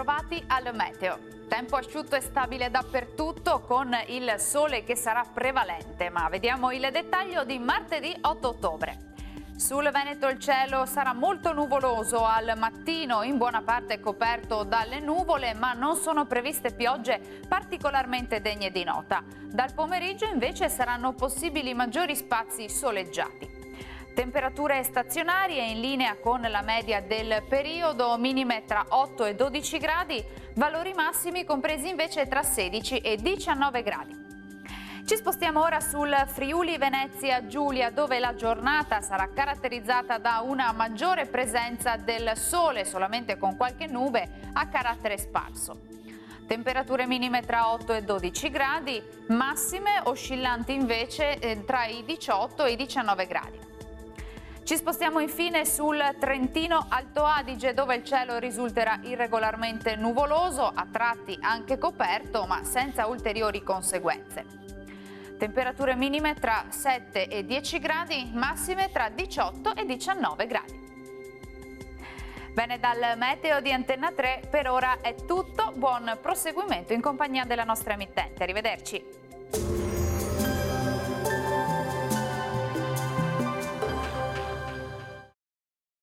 bentrovati al meteo. Tempo asciutto e stabile dappertutto con il sole che sarà prevalente, ma vediamo il dettaglio di martedì 8 ottobre. Sul Veneto il cielo sarà molto nuvoloso al mattino, in buona parte coperto dalle nuvole, ma non sono previste piogge particolarmente degne di nota. Dal pomeriggio invece saranno possibili maggiori spazi soleggiati. Temperature stazionarie in linea con la media del periodo, minime tra 8 e 12 gradi, valori massimi compresi invece tra 16 e 19 gradi. Ci spostiamo ora sul Friuli Venezia Giulia, dove la giornata sarà caratterizzata da una maggiore presenza del sole, solamente con qualche nube a carattere sparso. Temperature minime tra 8 e 12 gradi, massime oscillanti invece tra i 18 e i 19 gradi. Ci spostiamo infine sul Trentino Alto Adige, dove il cielo risulterà irregolarmente nuvoloso, a tratti anche coperto, ma senza ulteriori conseguenze. Temperature minime tra 7 e 10 gradi, massime tra 18 e 19 gradi. Bene, dal meteo di Antenna 3 per ora è tutto, buon proseguimento in compagnia della nostra emittente. Arrivederci.